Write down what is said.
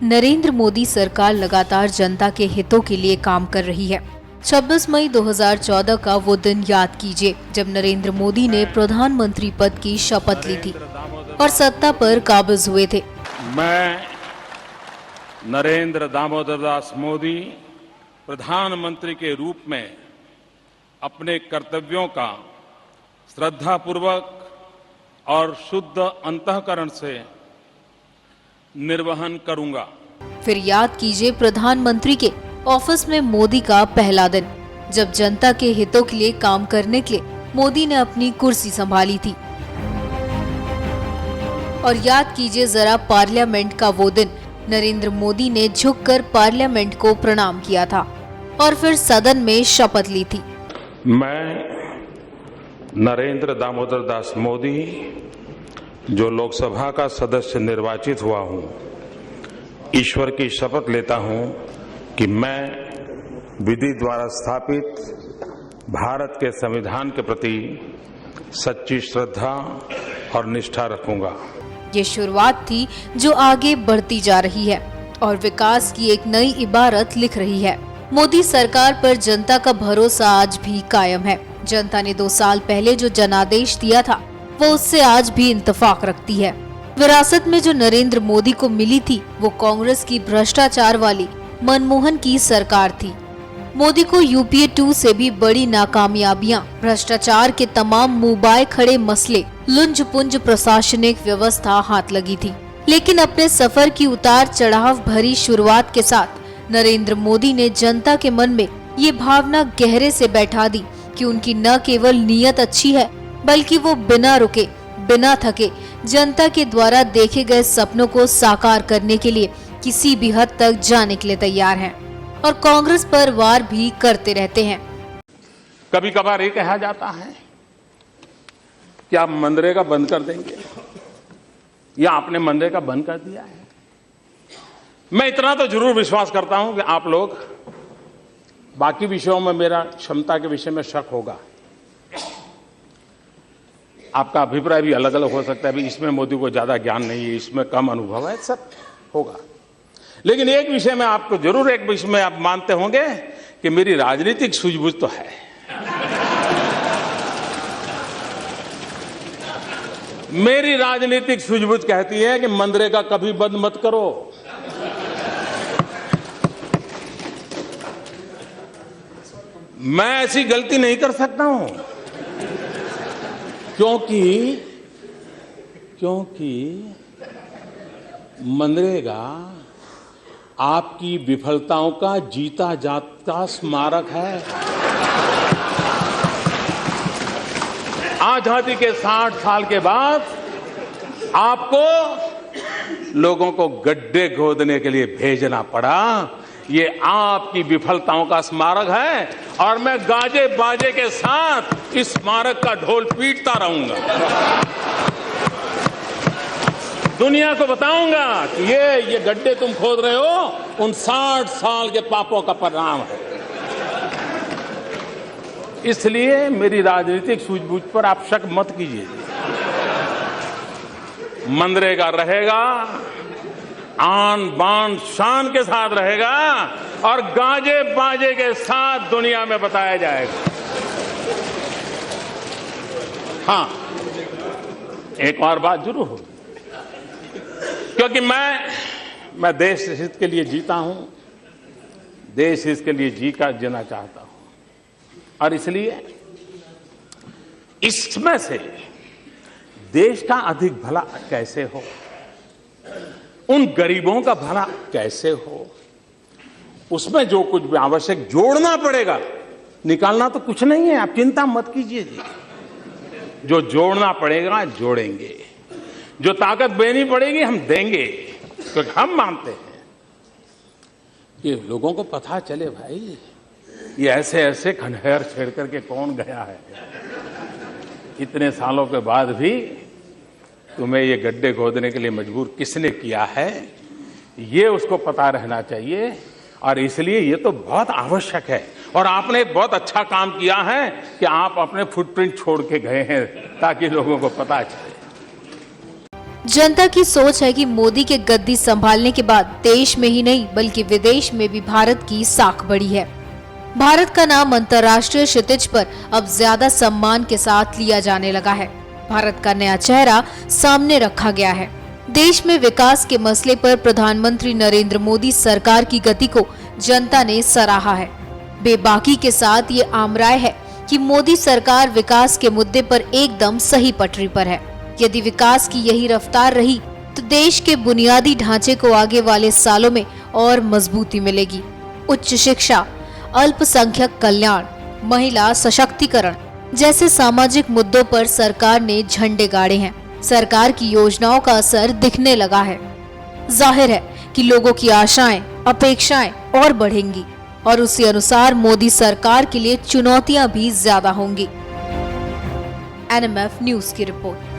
नरेंद्र मोदी सरकार लगातार जनता के हितों के लिए काम कर रही है। 26 मई 2014 का वो दिन याद कीजिए जब नरेंद्र मोदी ने प्रधानमंत्री पद की शपथ ली थी और सत्ता पर काबिज हुए थे। मैं नरेंद्र दामोदर दास मोदी प्रधानमंत्री के रूप में अपने कर्तव्यों का श्रद्धापूर्वक और शुद्ध अंतःकरण से निर्वहन करूंगा। फिर याद कीजिए प्रधानमंत्री के ऑफिस में मोदी का पहला दिन, जब जनता के हितों के लिए काम करने के लिए मोदी ने अपनी कुर्सी संभाली थी। और याद कीजिए जरा पार्लियामेंट का वो दिन, नरेंद्र मोदी ने झुककर पार्लियामेंट को प्रणाम किया था और फिर सदन में शपथ ली थी। मैं नरेंद्र दामोदर दास मोदी जो लोकसभा का सदस्य निर्वाचित हुआ हूं, ईश्वर की शपथ लेता हूं कि मैं विधि द्वारा स्थापित भारत के संविधान के प्रति सच्ची श्रद्धा और निष्ठा रखूंगा। ये शुरुआत थी जो आगे बढ़ती जा रही है और विकास की एक नई इबारत लिख रही है। मोदी सरकार पर जनता का भरोसा आज भी कायम है। जनता ने 2 साल पहले जो जनादेश दिया था वो उससे आज भी इंतफाक रखती है। विरासत में जो नरेंद्र मोदी को मिली थी वो कांग्रेस की भ्रष्टाचार वाली मनमोहन की सरकार थी। मोदी को यूपीए 2 से भी बड़ी नाकामयाबियां, भ्रष्टाचार के तमाम मुंह खड़े मसले, लुंज पुंज प्रशासनिक व्यवस्था हाथ लगी थी। लेकिन अपने सफर की उतार चढ़ाव भरी शुरुआत के साथ नरेंद्र मोदी ने जनता के मन में ये भावना गहरे से बैठा दी कि उनकी न केवल नीयत अच्छी है बल्कि वो बिना रुके, बिना थके जनता के द्वारा देखे गए सपनों को साकार करने के लिए किसी भी हद तक जाने के लिए तैयार हैं और कांग्रेस पर वार भी करते रहते हैं। कभी कभार ये कहा जाता है कि आप मनरेगा बंद कर देंगे या आपने मनरेगा बंद कर दिया है। मैं इतना तो जरूर विश्वास करता हूं कि आप लोग, बाकी विषयों में मेरा क्षमता के विषय में शक होगा, आपका अभिप्राय भी अलग अलग हो सकता है, इसमें मोदी को ज्यादा ज्ञान नहीं है, इसमें कम अनुभव है, सब होगा। लेकिन एक विषय में आपको जरूर, एक विषय में आप मानते होंगे कि मेरी राजनीतिक सूझबूझ तो है। मेरी राजनीतिक सूझबूझ कहती है कि मनरेगा कभी बंद मत करो। मैं ऐसी गलती नहीं कर सकता हूं क्योंकि मनरेगा आपकी विफलताओं का जीता जागता स्मारक है। आजादी के 60 साल के बाद आपको लोगों को गड्ढे खोदने के लिए भेजना पड़ा, ये आपकी विफलताओं का स्मारक है और मैं गाजे बाजे के साथ इस स्मारक का ढोल पीटता रहूंगा। दुनिया को बताऊंगा कि ये गड्ढे तुम खोद रहे हो, उन 60 साल के पापों का परिणाम है। इसलिए मेरी राजनीतिक सूझबूझ पर आप शक मत कीजिए। मनरेगा रहेगा, आन बान शान के साथ रहेगा और गाजे बाजे के साथ दुनिया में बताया जाएगा। हाँ, एक और बात जरूर होगी, क्योंकि मैं देश हित के लिए जीता हूं, देश हित के लिए जीना चाहता हूं और इसलिए इसमें से देश का अधिक भला कैसे हो, उन गरीबों का भला कैसे हो, उसमें जो कुछ भी आवश्यक जोड़ना पड़ेगा, निकालना तो कुछ नहीं है, आप चिंता मत कीजिए जी। जो जोड़ना पड़ेगा जोड़ेंगे, जो ताकत देनी पड़ेगी हम देंगे, क्योंकि हम मानते हैं कि लोगों को पता चले भाई ये ऐसे ऐसे खंडहर छेड़ करके कौन गया है। इतने सालों के बाद भी तुम्हें ये गड्ढे खोदने के लिए मजबूर किसने किया है, ये उसको पता रहना चाहिए। और इसलिए ये तो बहुत आवश्यक है और आपने एक बहुत अच्छा काम किया है कि आप अपने फुटप्रिंट छोड़ के गए हैं ताकि लोगों को पता चले। जनता की सोच है कि मोदी के गद्दी संभालने के बाद देश में ही नहीं बल्कि विदेश में भी भारत की साख बढ़ी है। भारत का नाम अंतर्राष्ट्रीय क्षितिज पर अब ज्यादा सम्मान के साथ लिया जाने लगा है। भारत का नया चेहरा सामने रखा गया है। देश में विकास के मसले पर प्रधानमंत्री नरेंद्र मोदी सरकार की गति को जनता ने सराहा है। बेबाकी के साथ ये आम राय है कि मोदी सरकार विकास के मुद्दे पर एकदम सही पटरी पर है। यदि विकास की यही रफ्तार रही तो देश के बुनियादी ढांचे को आगे वाले सालों में और मजबूती मिलेगी। उच्च शिक्षा, अल्पसंख्यक कल्याण, महिला सशक्तिकरण जैसे सामाजिक मुद्दों पर सरकार ने झंडे गाड़े हैं। सरकार की योजनाओं का असर दिखने लगा है। जाहिर है कि लोगों की आशाएं, अपेक्षाएं और बढ़ेंगी और उसी अनुसार मोदी सरकार के लिए चुनौतियां भी ज्यादा होंगी। NMF न्यूज की रिपोर्ट।